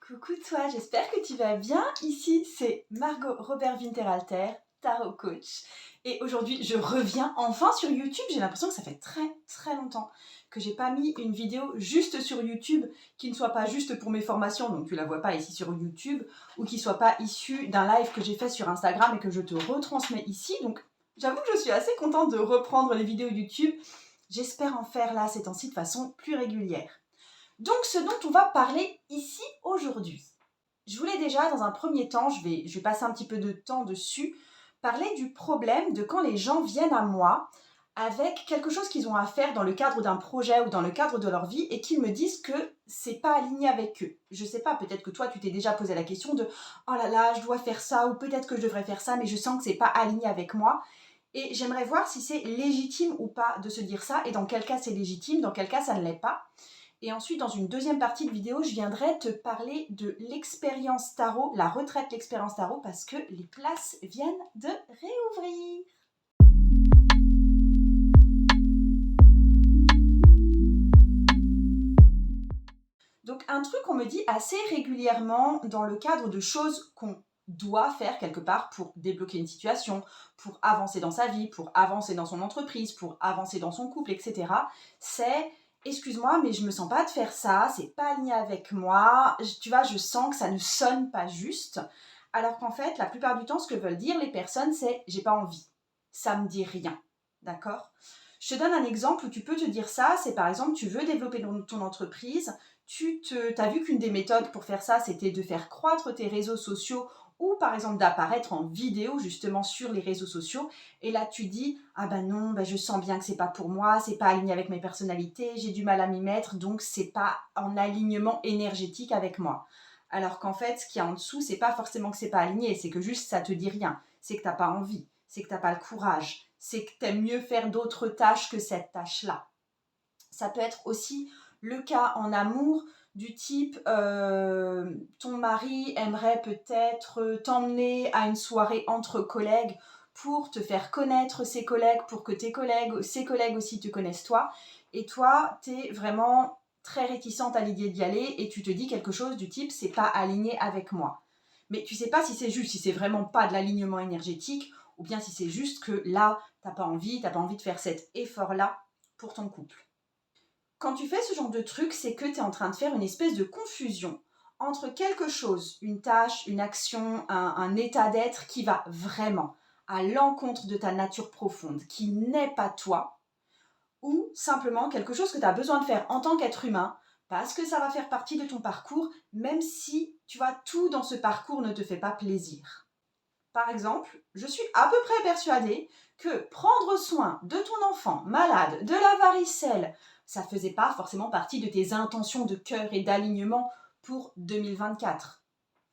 Coucou toi, j'espère que tu vas bien. Ici, c'est Margot Robert Winterhalter, Tarot Coach. Et aujourd'hui, je reviens enfin sur YouTube. J'ai l'impression que ça fait très longtemps que j'ai pas mis une vidéo juste sur YouTube qui ne soit pas juste pour mes formations, donc tu la vois pas ici sur YouTube, ou qui soit pas issue d'un live que j'ai fait sur Instagram et que je te retransmets ici. Donc j'avoue que je suis assez contente de reprendre les vidéos YouTube. J'espère en faire là ces temps-ci de façon plus régulière. Donc, ce dont on va parler ici aujourd'hui. Je voulais déjà, dans un premier temps, je vais passer un petit peu de temps dessus, parler du problème de quand les gens viennent à moi avec quelque chose qu'ils ont à faire dans le cadre d'un projet ou dans le cadre de leur vie et qu'ils me disent que c'est pas aligné avec eux. Je sais pas, peut-être que toi tu t'es déjà posé la question de oh là là, je dois faire ça ou peut-être que je devrais faire ça, mais je sens que c'est pas aligné avec moi. Et j'aimerais voir si c'est légitime ou pas de se dire ça et dans quel cas c'est légitime, dans quel cas ça ne l'est pas. Et ensuite, dans une deuxième partie de vidéo, je viendrai te parler de l'expérience tarot, la retraite de l'expérience tarot, parce que les places viennent de réouvrir. Donc un truc qu'on me dit assez régulièrement dans le cadre de choses qu'on doit faire quelque part pour débloquer une situation, pour avancer dans sa vie, pour avancer dans son entreprise, pour avancer dans son couple, etc. C'est excuse-moi, mais je me sens pas de faire ça, c'est pas aligné avec moi, tu vois, je sens que ça ne sonne pas juste. Alors qu'en fait, la plupart du temps, ce que veulent dire les personnes, c'est j'ai pas envie, ça me dit rien, d'accord? Je te donne un exemple où tu peux te dire ça, c'est par exemple, tu veux développer ton entreprise, tu as vu qu'une des méthodes pour faire ça, c'était de faire croître tes réseaux sociaux ou par exemple d'apparaître en vidéo justement sur les réseaux sociaux. Et là, tu dis, ah ben non, ben je sens bien que c'est pas pour moi, c'est pas aligné avec mes personnalités, j'ai du mal à m'y mettre, donc c'est pas en alignement énergétique avec moi. Alors qu'en fait, ce qu'il y a en dessous, c'est pas forcément que c'est pas aligné, c'est que juste ça te dit rien, c'est que t'as pas envie, c'est que t'as pas le courage, c'est que t'aimes mieux faire d'autres tâches que cette tâche-là. Ça peut être aussi le cas en amour du type ton mari aimerait peut-être t'emmener à une soirée entre collègues pour te faire connaître ses collègues, pour que ses collègues aussi te connaissent toi. Et toi, tu es vraiment très réticente à l'idée d'y aller et tu te dis quelque chose du type c'est pas aligné avec moi. Mais tu sais pas si c'est juste, si c'est vraiment pas de l'alignement énergétique ou bien si c'est juste que là, t'as pas envie de faire cet effort-là pour ton couple. Quand tu fais ce genre de truc, c'est que tu es en train de faire une espèce de confusion entre quelque chose, une tâche, une action, un état d'être qui va vraiment à l'encontre de ta nature profonde, qui n'est pas toi, ou simplement quelque chose que tu as besoin de faire en tant qu'être humain, parce que ça va faire partie de ton parcours, même si, tu vois, tout dans ce parcours ne te fait pas plaisir. Par exemple, je suis à peu près persuadée que prendre soin de ton enfant malade de la varicelle, ça ne faisait pas forcément partie de tes intentions de cœur et d'alignement pour 2024.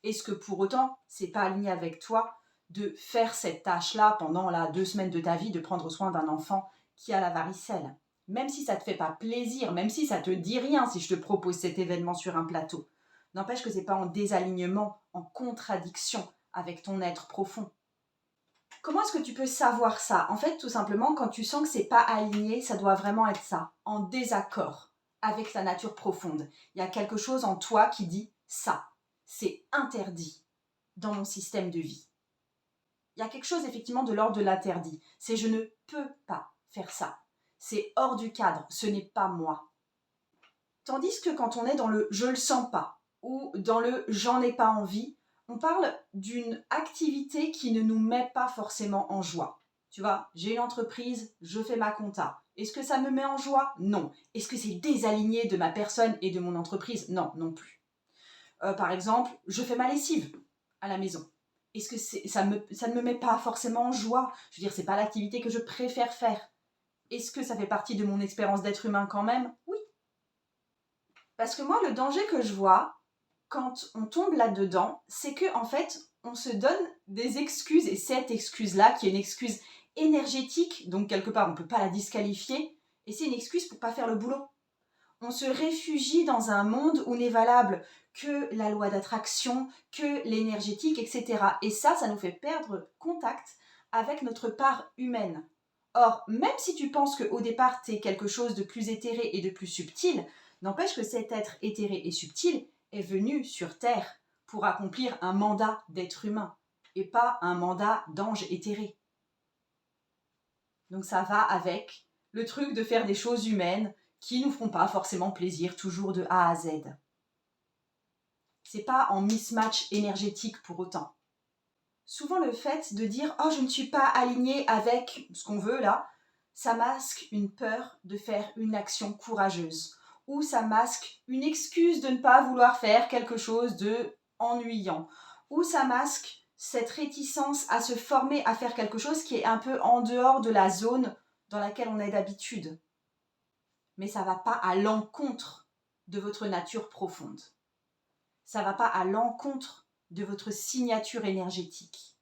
Est-ce que pour autant, c'est pas aligné avec toi de faire cette tâche-là pendant 2 semaines de ta vie, de prendre soin d'un enfant qui a la varicelle? Même si ça ne te fait pas plaisir, même si ça te dit rien si je te propose cet événement sur un plateau. N'empêche que c'est pas en désalignement, en contradiction avec ton être profond. Comment est-ce que tu peux savoir ça? En fait, tout simplement, quand tu sens que c'est pas aligné, ça doit vraiment être ça, en désaccord avec ta nature profonde. Il y a quelque chose en toi qui dit ça, c'est interdit dans mon système de vie. Il y a quelque chose effectivement de l'ordre de l'interdit. C'est je ne peux pas faire ça. C'est hors du cadre, ce n'est pas moi. Tandis que quand on est dans le je le sens pas ou dans le j'en ai pas envie, on parle d'une activité qui ne nous met pas forcément en joie. Tu vois, j'ai une entreprise, je fais ma compta. Est-ce que ça me met en joie? Non. Est-ce que c'est désaligné de ma personne et de mon entreprise? Non, non plus. Par exemple, je fais ma lessive à la maison. Est-ce que ça ne me met pas forcément en joie? Je veux dire, c'est pas l'activité que je préfère faire. Est-ce que ça fait partie de mon expérience d'être humain quand même? Oui. Parce que moi, le danger que je vois quand on tombe là-dedans, c'est que en fait, on se donne des excuses et cette excuse-là, qui est une excuse énergétique, donc quelque part on ne peut pas la disqualifier, et c'est une excuse pour pas faire le boulot. On se réfugie dans un monde où n'est valable que la loi d'attraction, que l'énergétique, etc. Et ça nous fait perdre contact avec notre part humaine. Or, même si tu penses qu'au départ, tu es quelque chose de plus éthéré et de plus subtil, n'empêche que cet être éthéré et subtil est venu sur Terre pour accomplir un mandat d'être humain et pas un mandat d'ange éthéré. Donc ça va avec le truc de faire des choses humaines qui nous feront pas forcément plaisir toujours de A à Z. C'est pas en mismatch énergétique pour autant. Souvent le fait de dire « Oh, je ne suis pas aligné avec ce qu'on veut là », ça masque une peur de faire une action courageuse. Ou ça masque une excuse de ne pas vouloir faire quelque chose de ennuyant. Ou ça masque cette réticence à se former à faire quelque chose qui est un peu en dehors de la zone dans laquelle on est d'habitude. Mais ça ne va pas à l'encontre de votre nature profonde. Ça ne va pas à l'encontre de votre signature énergétique.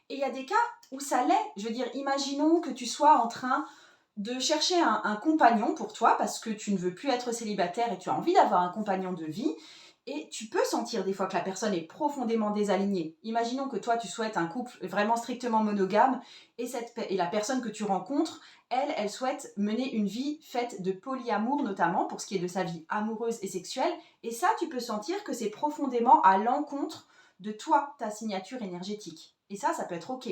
Et il y a des cas où ça l'est. Je veux dire, imaginons que tu sois en train de chercher un compagnon pour toi parce que tu ne veux plus être célibataire et tu as envie d'avoir un compagnon de vie. Et tu peux sentir des fois que la personne est profondément désalignée. Imaginons que toi, tu souhaites un couple vraiment strictement monogame et la personne que tu rencontres, elle souhaite mener une vie faite de polyamour notamment pour ce qui est de sa vie amoureuse et sexuelle. Et ça, tu peux sentir que c'est profondément à l'encontre de toi, ta signature énergétique. Et ça peut être OK.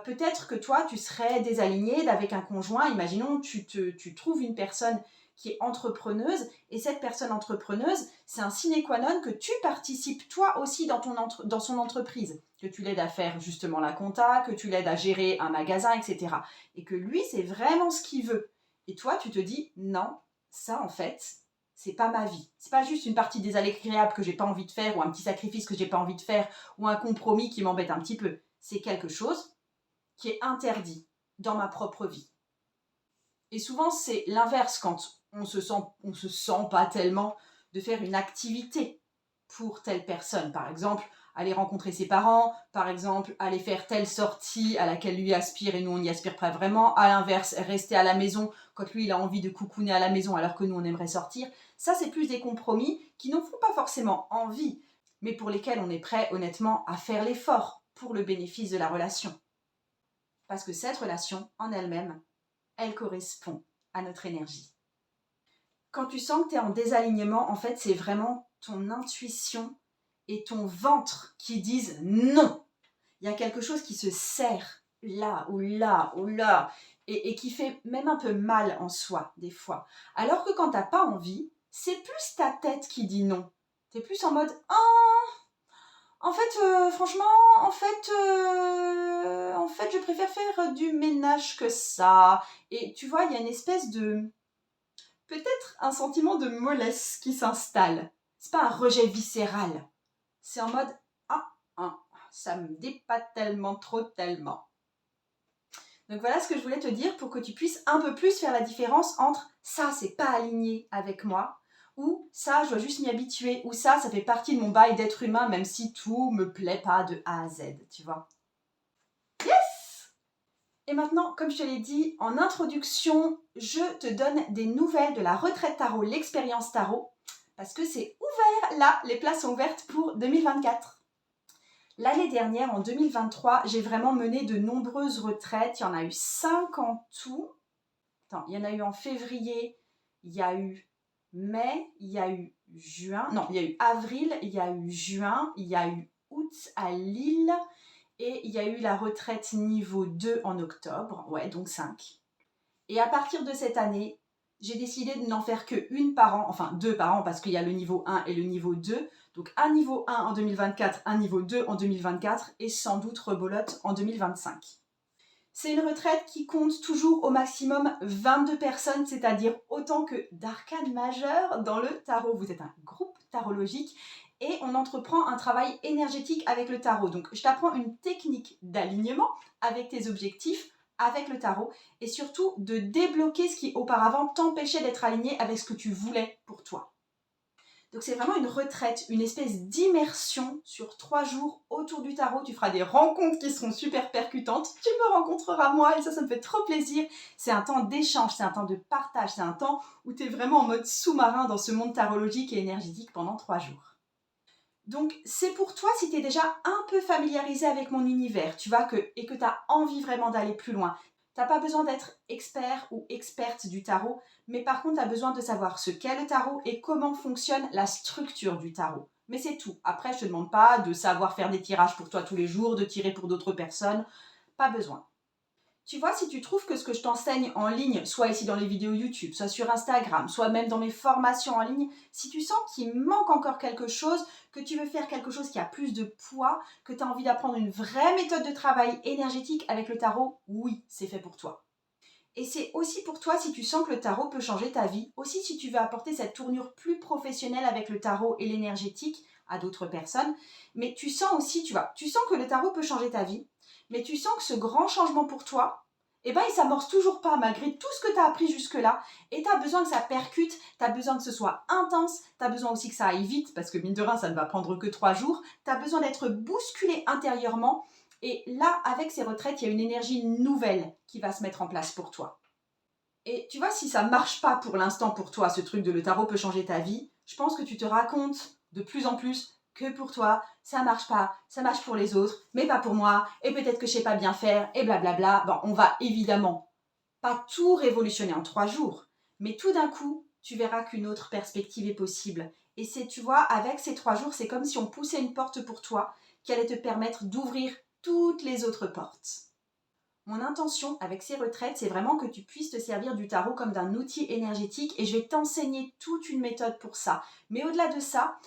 Peut-être que toi, tu serais désaligné avec un conjoint. Imaginons, tu trouves une personne qui est entrepreneuse, et cette personne entrepreneuse, c'est un sine qua non que tu participes toi aussi dans son entreprise, que tu l'aides à faire justement la compta, que tu l'aides à gérer un magasin, etc. Et que lui, c'est vraiment ce qu'il veut. Et toi, tu te dis, non, ça en fait, c'est pas ma vie. C'est pas juste une partie désagréable que j'ai pas envie de faire, ou un petit sacrifice que j'ai pas envie de faire, ou un compromis qui m'embête un petit peu. C'est quelque chose qui est interdit dans ma propre vie. Et souvent, c'est l'inverse quand on se sent pas tellement de faire une activité pour telle personne. Par exemple, aller rencontrer ses parents, par exemple, aller faire telle sortie à laquelle lui aspire et nous, on n'y aspire pas vraiment. À l'inverse, rester à la maison quand lui, il a envie de coucouner à la maison alors que nous, on aimerait sortir. Ça, c'est plus des compromis qui n'en font pas forcément envie, mais pour lesquels on est prêt, honnêtement, à faire l'effort pour le bénéfice de la relation. Parce que cette relation, en elle-même, elle correspond à notre énergie. Quand tu sens que tu es en désalignement, en fait, c'est vraiment ton intuition et ton ventre qui disent non. Il y a quelque chose qui se serre là ou là ou là et qui fait même un peu mal en soi, des fois. Alors que quand tu n'as pas envie, c'est plus ta tête qui dit non. Tu es plus en mode « Oh, en fait, franchement, en fait, je préfère faire du ménage que ça. » Et tu vois, il y a une espèce de... peut-être un sentiment de mollesse qui s'installe. C'est pas un rejet viscéral. C'est en mode « Ah, ça me dépasse tellement, trop tellement. » Donc voilà ce que je voulais te dire pour que tu puisses un peu plus faire la différence entre « ça, c'est pas aligné avec moi » ou « ça, je dois juste m'y habituer » ou « ça fait partie de mon bail d'être humain même si tout me plaît pas de A à Z », tu vois. Yes! Et maintenant, comme je te l'ai dit en introduction, je te donne des nouvelles de la retraite tarot, l'expérience tarot, parce que c'est ouvert là, les places sont ouvertes pour 2024. L'année dernière, en 2023, j'ai vraiment mené de nombreuses retraites. Il y en a eu 5 en tout. Attends, il y en a eu en février, il y a eu mai, il y a eu juin. Non, il y a eu avril, il y a eu juin, il y a eu août à Lille. Et il y a eu la retraite niveau 2 en octobre. Ouais, donc 5. Et à partir de cette année, j'ai décidé de n'en faire qu'une par an. Enfin, 2 par an parce qu'il y a le niveau 1 et le niveau 2. Donc un niveau 1 en 2024, un niveau 2 en 2024 et sans doute rebolote en 2025. C'est une retraite qui compte toujours au maximum 22 personnes, c'est-à-dire autant que d'arcanes majeures dans le tarot. Vous êtes un groupe tarologique et on entreprend un travail énergétique avec le tarot. Donc je t'apprends une technique d'alignement avec tes objectifs, avec le tarot et surtout de débloquer ce qui auparavant t'empêchait d'être aligné avec ce que tu voulais pour toi. Donc c'est vraiment une retraite, une espèce d'immersion sur 3 jours autour du tarot. Tu feras des rencontres qui seront super percutantes. Tu me rencontreras moi et ça me fait trop plaisir. C'est un temps d'échange, c'est un temps de partage, c'est un temps où tu es vraiment en mode sous-marin dans ce monde tarologique et énergétique pendant 3 jours. Donc c'est pour toi si tu es déjà un peu familiarisé avec mon univers, tu vois, et que tu as envie vraiment d'aller plus loin. T'as pas besoin d'être expert ou experte du tarot, mais par contre, tu as besoin de savoir ce qu'est le tarot et comment fonctionne la structure du tarot. Mais c'est tout. Après, je te demande pas de savoir faire des tirages pour toi tous les jours, de tirer pour d'autres personnes. Pas besoin. Tu vois, si tu trouves que ce que je t'enseigne en ligne, soit ici dans les vidéos YouTube, soit sur Instagram, soit même dans mes formations en ligne, si tu sens qu'il manque encore quelque chose, que tu veux faire quelque chose qui a plus de poids, que tu as envie d'apprendre une vraie méthode de travail énergétique avec le tarot, oui, c'est fait pour toi. Et c'est aussi pour toi si tu sens que le tarot peut changer ta vie, aussi si tu veux apporter cette tournure plus professionnelle avec le tarot et l'énergétique à d'autres personnes. Mais tu sens aussi, tu sens que le tarot peut changer ta vie, mais tu sens que ce grand changement pour toi, eh ben, il s'amorce toujours pas malgré tout ce que tu as appris jusque-là. Et tu as besoin que ça percute, tu as besoin que ce soit intense, tu as besoin aussi que ça aille vite, parce que mine de rien, ça ne va prendre que 3 jours. Tu as besoin d'être bousculé intérieurement. Et là, avec ces retraites, il y a une énergie nouvelle qui va se mettre en place pour toi. Et tu vois, si ça ne marche pas pour l'instant pour toi, ce truc de le tarot peut changer ta vie, je pense que tu te racontes de plus en plus que pour toi, ça marche pas, ça marche pour les autres, mais pas pour moi, et peut-être que je sais pas bien faire, et blablabla. Bon, on va évidemment pas tout révolutionner en 3 jours, mais tout d'un coup, tu verras qu'une autre perspective est possible. Et c'est, tu vois, avec ces 3 jours, c'est comme si on poussait une porte pour toi qui allait te permettre d'ouvrir toutes les autres portes. Mon intention avec ces retraites, c'est vraiment que tu puisses te servir du tarot comme d'un outil énergétique et je vais t'enseigner toute une méthode pour ça. Mais au-delà de ça,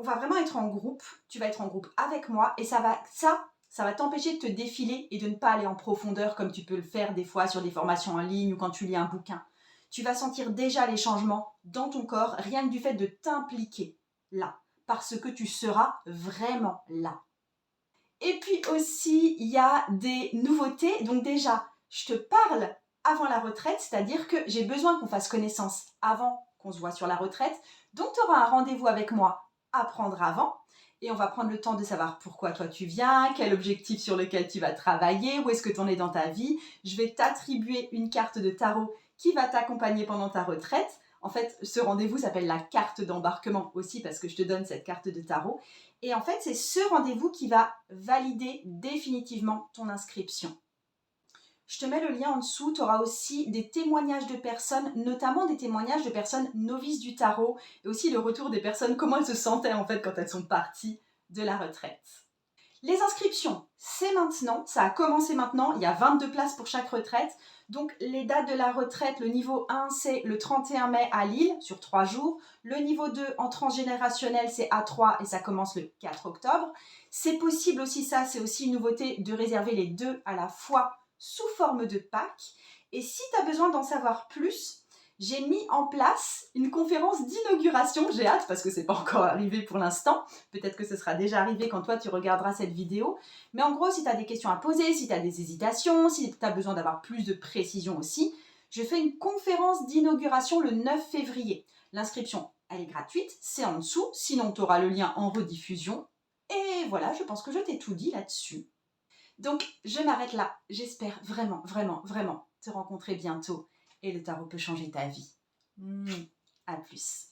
on va vraiment être en groupe. Tu vas être en groupe avec moi et ça va t'empêcher de te défiler et de ne pas aller en profondeur comme tu peux le faire des fois sur des formations en ligne ou quand tu lis un bouquin. Tu vas sentir déjà les changements dans ton corps rien que du fait de t'impliquer là, parce que tu seras vraiment là. Et puis aussi, il y a des nouveautés. Donc déjà, je te parle avant la retraite, c'est-à-dire que j'ai besoin qu'on fasse connaissance avant qu'on se voit sur la retraite. Donc tu auras un rendez-vous avec moi à prendre avant. Et on va prendre le temps de savoir pourquoi toi tu viens, quel objectif sur lequel tu vas travailler, où est-ce que tu en es dans ta vie. Je vais t'attribuer une carte de tarot qui va t'accompagner pendant ta retraite. En fait, ce rendez-vous s'appelle la carte d'embarquement aussi parce que je te donne cette carte de tarot. Et en fait, c'est ce rendez-vous qui va valider définitivement ton inscription. Je te mets le lien en dessous, tu auras aussi des témoignages de personnes, notamment des témoignages de personnes novices du tarot, et aussi le retour des personnes, comment elles se sentaient en fait quand elles sont parties de la retraite. Les inscriptions, c'est maintenant, ça a commencé maintenant, il y a 22 places pour chaque retraite. Donc les dates de la retraite, le niveau 1 c'est le 31 mai à Lille sur 3 jours. Le niveau 2 en transgénérationnel c'est à 3 et ça commence le 4 octobre. C'est possible aussi ça, c'est aussi une nouveauté de réserver les deux à la fois sous forme de pack. Et si tu as besoin d'en savoir plus, j'ai mis en place une conférence d'inauguration. J'ai hâte parce que c'est pas encore arrivé pour l'instant. Peut-être que ce sera déjà arrivé quand toi tu regarderas cette vidéo. Mais en gros, si tu as des questions à poser, si tu as des hésitations, si tu as besoin d'avoir plus de précision aussi, je fais une conférence d'inauguration le 9 février. L'inscription, elle est gratuite, c'est en dessous. Sinon, tu auras le lien en rediffusion. Et voilà, je pense que je t'ai tout dit là-dessus. Donc, je m'arrête là. J'espère vraiment, vraiment, vraiment te rencontrer bientôt. Et le tarot peut changer ta vie. À plus.